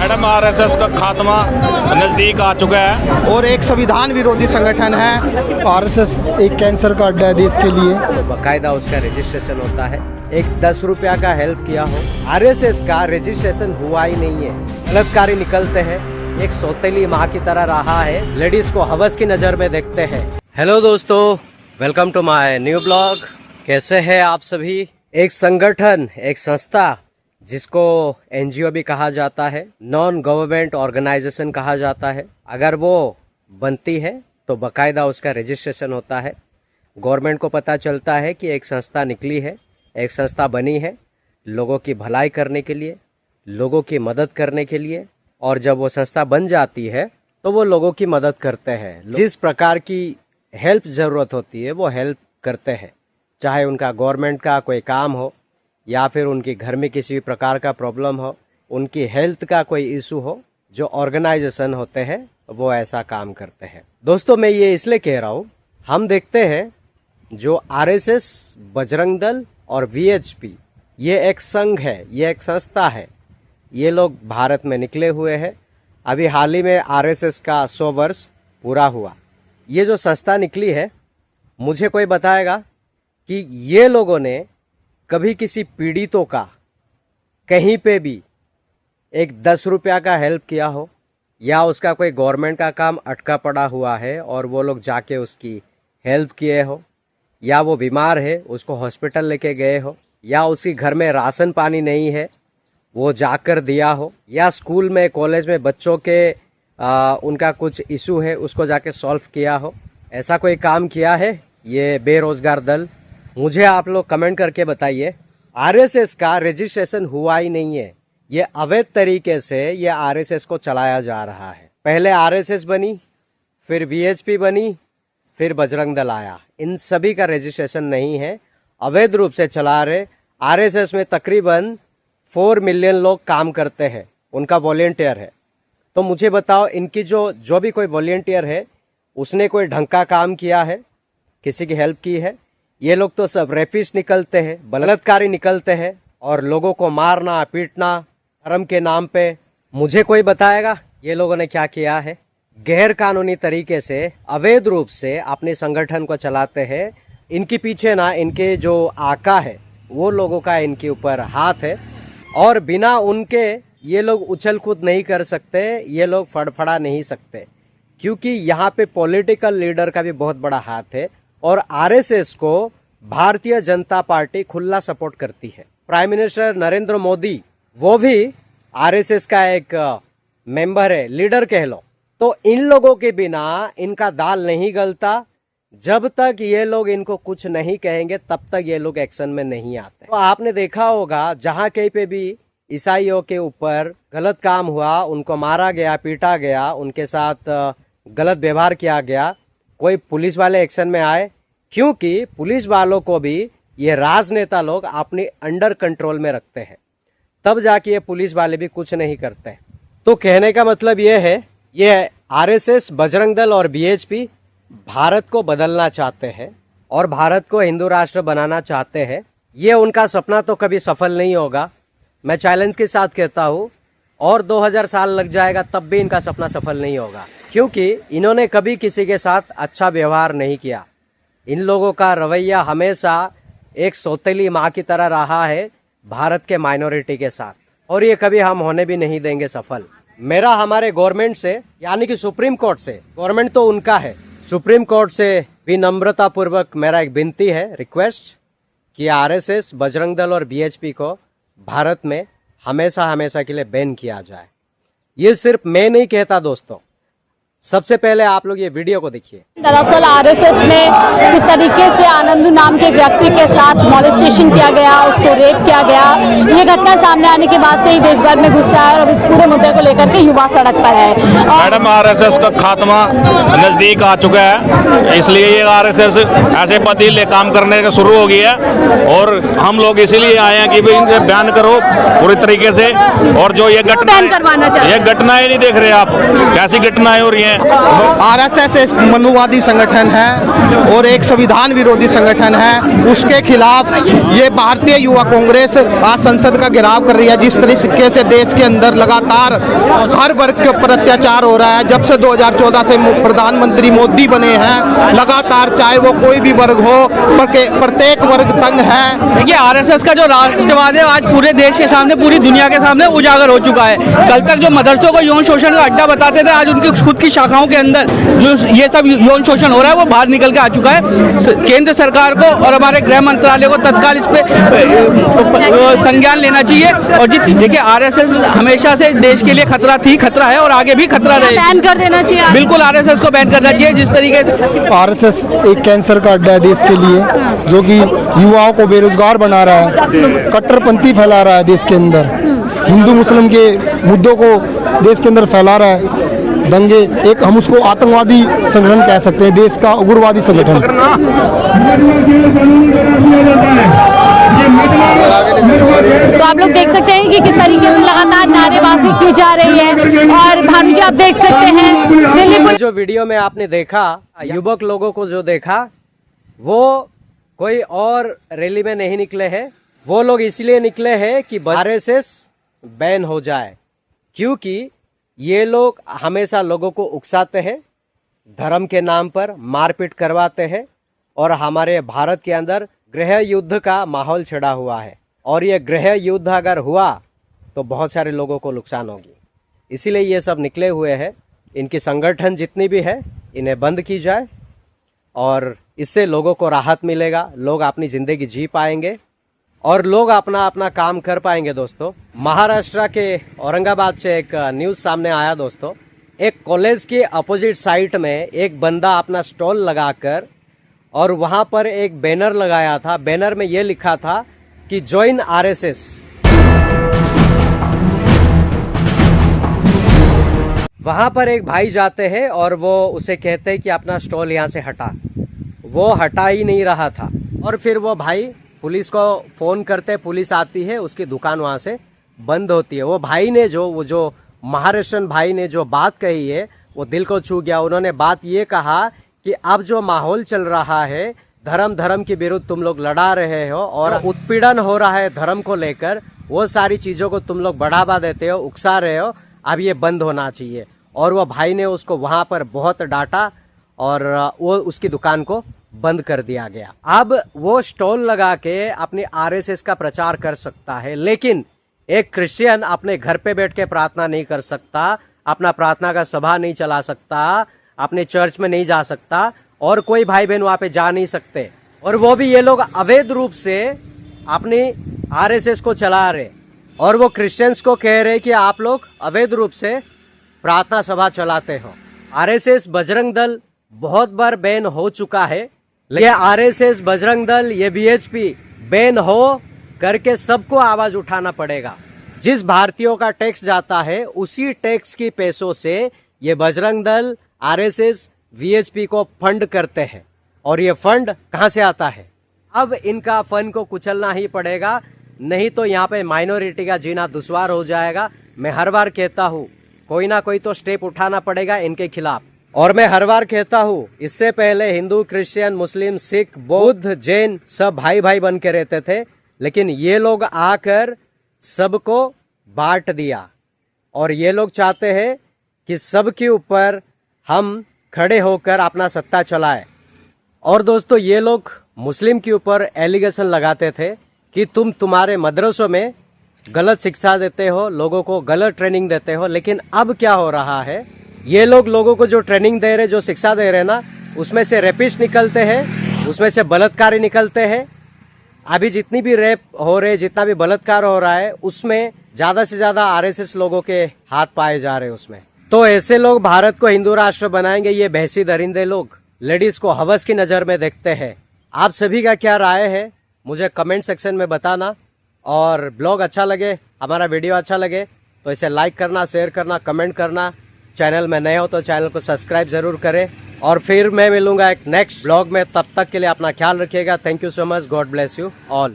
Madam RSS का खात्मा नज़दीक आ चुका है और एक संविधान विरोधी संगठन है। आरएसएस एक कैंसर का अड्डा है देश के लिए। बाकायदा उसका रजिस्ट्रेशन होता है। एक 10 रुपया का हेल्प किया हो, आरएसएस का रजिस्ट्रेशन हुआ ही नहीं है। गलतकारी निकलते हैं, एक सौतेली माँ की तरह रहा है, लेडीज को हवस की नजर में देखते हैं। हेलो दोस्तों, welcome to my new blog. कैसे हैं आप सभी? एक संगठन, एक संस्था जिसको एनजीओ भी कहा जाता है, नॉन गवर्नमेंट ऑर्गेनाइजेशन कहा जाता है, अगर वो बनती है तो बाकायदा उसका रजिस्ट्रेशन होता है। गवर्नमेंट को पता चलता है कि एक संस्था निकली है, एक संस्था बनी है लोगों की भलाई करने के लिए, लोगों की मदद करने के लिए। और जब वो संस्था बन जाती है तो वो लोगों की मदद करते हैं। जिस प्रकार की हेल्प ज़रूरत होती है वो हेल्प करते हैं, चाहे उनका गवर्नमेंट का कोई काम हो या फिर उनके घर में किसी भी प्रकार का प्रॉब्लम हो, उनकी हेल्थ का कोई इशू हो, जो ऑर्गेनाइजेशन होते हैं वो ऐसा काम करते हैं। दोस्तों, मैं ये इसलिए कह रहा हूँ, हम देखते हैं जो आरएसएस, बजरंग दल और वीएचपी, ये एक संघ है, ये एक संस्था है। ये लोग भारत में निकले हुए हैं। अभी हाल ही में आरएसएस का 100 वर्ष पूरा हुआ। ये जो संस्था निकली है, मुझे कोई बताएगा कि ये लोगों ने कभी किसी पीड़ितों का कहीं पे भी एक 10 रुपया का हेल्प किया हो, या उसका कोई गवर्नमेंट का काम अटका पड़ा हुआ है और वो लोग जाके उसकी हेल्प किए हो, या वो बीमार है उसको हॉस्पिटल लेके गए हो, या उसी घर में राशन पानी नहीं है वो जाकर दिया हो, या स्कूल में कॉलेज में बच्चों के उनका कुछ इशू है उसको जाके सॉल्व किया हो, ऐसा कोई काम किया है ये बेरोजगार दल? मुझे आप लोग कमेंट करके बताइए। आरएसएस का रजिस्ट्रेशन हुआ ही नहीं है। ये अवैध तरीके से ये आरएसएस को चलाया जा रहा है। पहले आरएसएस बनी, फिर वीएचपी बनी, फिर बजरंग दल आया। इन सभी का रजिस्ट्रेशन नहीं है, अवैध रूप से चला रहे। आरएसएस में तकरीबन 4 मिलियन लोग काम करते हैं, उनका वॉलेंटियर है। तो मुझे बताओ, इनकी जो भी कोई वॉलेंटियर है उसने कोई ढंग का काम किया है, किसी की हेल्प की है? ये लोग तो सब रेपिस्ट निकलते हैं, बलात्कारी निकलते हैं, और लोगों को मारना पीटना धर्म के नाम पे। मुझे कोई बताएगा ये लोगों ने क्या किया है? गैर कानूनी तरीके से, अवैध रूप से अपने संगठन को चलाते हैं। इनके पीछे ना इनके जो आका है वो लोगों का इनके ऊपर हाथ है, और बिना उनके ये लोग उछल कूद नहीं कर सकते, ये लोग फड़फड़ा नहीं सकते, क्योंकि यहाँ पे पॉलिटिकल लीडर का भी बहुत बड़ा हाथ है। और आरएसएस को भारतीय जनता पार्टी खुला सपोर्ट करती है। प्राइम मिनिस्टर नरेंद्र मोदी वो भी आरएसएस का एक मेंबर है, लीडर कह लो। तो इन लोगों के बिना इनका दाल नहीं गलता। जब तक ये लोग इनको कुछ नहीं कहेंगे तब तक ये लोग एक्शन में नहीं आते। तो आपने देखा होगा, जहाँ कहीं पे भी ईसाइयों के ऊपर गलत काम हुआ, उनको मारा गया, पीटा गया, उनके साथ गलत व्यवहार किया गया, कोई पुलिस वाले एक्शन में आए? क्योंकि पुलिस वालों को भी ये राजनेता लोग अपने अंडर कंट्रोल में रखते हैं, तब जाके ये पुलिस वाले भी कुछ नहीं करते। तो कहने का मतलब ये है, ये आरएसएस, बजरंग दल और बीएचपी भारत को बदलना चाहते हैं और भारत को हिंदू राष्ट्र बनाना चाहते हैं। ये उनका सपना तो कभी सफल नहीं होगा। मैं चैलेंज के साथ कहता हूँ, और 2000 साल लग जाएगा तब भी इनका सपना सफल नहीं होगा, क्योंकि इन्होंने कभी किसी के साथ अच्छा व्यवहार नहीं किया। इन लोगों का रवैया हमेशा एक सौतेली माँ की तरह रहा है भारत के माइनॉरिटी के साथ, और ये कभी हम होने भी नहीं देंगे सफल। मेरा हमारे गवर्नमेंट से, यानी कि सुप्रीम कोर्ट से, गवर्नमेंट तो उनका है, सुप्रीम कोर्ट से विनम्रता पूर्वक मेरा एक विनती है, रिक्वेस्ट, कि आरएसएस, बजरंग दल और बीएचपी को भारत में हमेशा हमेशा के लिए बैन किया जाए। ये सिर्फ मैं नहीं कहता दोस्तों, सबसे पहले आप लोग ये वीडियो को देखिए। दरअसल आरएसएस में किस तरीके से आनंदू नाम के एक व्यक्ति के साथ मॉलेस्टेशन किया गया, उसको रेप किया गया, ये घटना सामने आने के बाद से ही देश भर में गुस्सा है, और अब इस पूरे मुद्दे को लेकर के युवा सड़क पर है। मैडम आरएसएस का खात्मा नज़दीक आ चुका है, इसलिए ये आरएसएस ऐसे बदीले काम करने का शुरू हो गया है, और हम लोग इसीलिए आए हैं कि भाई इनसे बयान करो पूरी तरीके से। और जो ये घटना, ये घटनाएं नहीं देख रहे आप, कैसी घटनाएं हो रही हैं। हैं। आरएसएस एक मनुवादी संगठन है और एक संविधान विरोधी संगठन है। उसके खिलाफ ये भारतीय युवा कांग्रेस आज संसद का घेराव कर रही है। जिस तरीके से देश के अंदर लगातार हर वर्ग के ऊपर अत्याचार हो रहा है, जब से 2014 से प्रधानमंत्री मोदी बने हैं, लगातार चाहे वो कोई भी वर्ग हो, प्रत्येक वर्ग तंग है। देखिए, आरएसएस का जो राष्ट्रवाद है आज पूरे देश के सामने, पूरी दुनिया के सामने उजागर हो चुका है। कल तक जो मदरसों को यौन शोषण का अड्डा बताते थे, आज उनकी खुद की शाखाओं के अंदर जो ये सब यौन शोषण हो रहा है वो बाहर निकल के आ चुका है। केंद्र सरकार को और हमारे गृह मंत्रालय को तत्काल इस पे संज्ञान लेना चाहिए। और देखिए, आरएसएस हमेशा से देश के लिए खतरा थी, खतरा है और आगे भी खतरा रहेगा। बैन कर देना चाहिए। बिल्कुल, आरएसएस को बैन करना चाहिए। जिस तरीके से आरएसएस एक कैंसर का अड्डा है देश के लिए, जो कि युवाओं को बेरोजगार बना रहा है, कट्टरपंथी फैला रहा है देश के अंदर, हिंदू मुस्लिम के मुद्दों को देश के अंदर फैला रहा है। दंगे, एक हम उसको आतंकवादी संगठन कह सकते हैं, देश का उग्रवादी संगठन। तो आप लोग देख सकते हैं कि किस तरीके से लगातार नारेबाजी की जा रही है। और भानु जी, आप देख सकते हैं दिल्ली पुलिस जो वीडियो में आपने देखा, युवक लोगों को जो देखा, वो कोई और रैली में नहीं निकले हैं। वो लोग इसलिए निकले हैं कि आरएसएस बैन हो जाए, क्योंकि ये लोग हमेशा लोगों को उकसाते हैं, धर्म के नाम पर मारपीट करवाते हैं और हमारे भारत के अंदर गृह युद्ध का माहौल छिड़ा हुआ है। और ये गृह युद्ध अगर हुआ तो बहुत सारे लोगों को नुकसान होगी। इसीलिए ये सब निकले हुए हैं। इनकी संगठन जितनी भी है, इन्हें बंद की जाए और इससे लोगों को राहत मिलेगा, लोग अपनी ज़िंदगी जी पाएंगे और लोग अपना अपना काम कर पाएंगे। दोस्तों, महाराष्ट्र के औरंगाबाद से एक न्यूज़ सामने आया दोस्तों। एक कॉलेज के अपोजिट साइड में एक बंदा अपना स्टॉल लगाकर और वहाँ पर एक बैनर लगाया था। बैनर में ये लिखा था कि ज्वाइन आरएसएस। वहाँ पर एक भाई जाते हैं और वो उसे कहते हैं कि अपना स्टॉल यहाँ से हटा। वो हटा ही नहीं रहा था और फिर वो भाई पुलिस को फ़ोन करते, पुलिस आती है, उसकी दुकान वहाँ से बंद होती है। वो भाई ने जो महाराष्ट्रन भाई ने जो बात कही है वो दिल को छू गया। उन्होंने बात ये कहा कि अब जो माहौल चल रहा है, धर्म के विरुद्ध तुम लोग लड़ा रहे हो और उत्पीड़न हो रहा है धर्म को लेकर, वो सारी चीज़ों को तुम लोग बढ़ावा देते हो, उकसा रहे हो, अब ये बंद होना चाहिए। और वो भाई ने उसको वहाँ पर बहुत डांटा और वो उसकी दुकान को बंद कर दिया गया। अब वो स्टॉल लगा के अपने आरएसएस का प्रचार कर सकता है, लेकिन एक क्रिश्चियन अपने घर पे बैठ के प्रार्थना नहीं कर सकता, अपना प्रार्थना का सभा नहीं चला सकता, अपने चर्च में नहीं जा सकता और कोई भाई बहन वहाँ पे जा नहीं सकते। और वो भी ये लोग अवैध रूप से अपनी आरएसएस को चला रहे और वो क्रिश्चियंस को कह रहे कि आप लोग अवैध रूप से प्रार्थना सभा चलाते हो। आरएसएस बजरंग दल बहुत बार बैन हो चुका है। ये आरएसएस बजरंग दल, ये बीएचपी बैन हो करके सबको आवाज उठाना पड़ेगा। जिस भारतीयों का टैक्स जाता है उसी टैक्स की पैसों से ये बजरंग दल, आरएसएस, वीएचपी को फंड करते हैं। और ये फंड कहां से आता है? अब इनका फंड को कुचलना ही पड़ेगा, नहीं तो यहाँ पे माइनॉरिटी का जीना दुश्वार हो जाएगा। मैं हर बार कहता हूँ कोई ना कोई तो स्टेप उठाना पड़ेगा इनके खिलाफ। और मैं हर बार कहता हूँ, इससे पहले हिंदू, क्रिश्चियन, मुस्लिम, सिख, बौद्ध, जैन सब भाई भाई बन के रहते थे, लेकिन ये लोग आकर सबको बांट दिया। और ये लोग चाहते हैं कि सबके ऊपर हम खड़े होकर अपना सत्ता चलाए। और दोस्तों, ये लोग मुस्लिम के ऊपर एलिगेशन लगाते थे कि तुम्हारे मदरसों में गलत शिक्षा देते हो, लोगों को गलत ट्रेनिंग देते हो। लेकिन अब क्या हो रहा है, ये लोग लोगों को जो ट्रेनिंग दे रहे, जो शिक्षा दे रहे ना, उसमें से रेपिस्ट निकलते हैं, उसमें से बलात्कारी निकलते हैं। अभी जितनी भी रेप हो रहे, जितना भी बलात्कार हो रहा है, उसमें ज्यादा से ज्यादा आरएसएस लोगों के हाथ पाए जा रहे हैं उसमें। तो ऐसे लोग भारत को हिंदू राष्ट्र बनाएंगे, ये भैंसी दरिंदे लोग लेडीज को हवस की नजर में देखते हैं। आप सभी का क्या राय है मुझे कमेंट सेक्शन में बताना। और ब्लॉग अच्छा लगे, हमारा वीडियो अच्छा लगे तो इसे लाइक करना, शेयर करना, कमेंट करना। चैनल में नए हो तो चैनल को सब्सक्राइब जरूर करें। और फिर मैं मिलूंगा एक नेक्स्ट ब्लॉग में, तब तक के लिए अपना ख्याल रखिएगा। Thank you so much, God bless you all.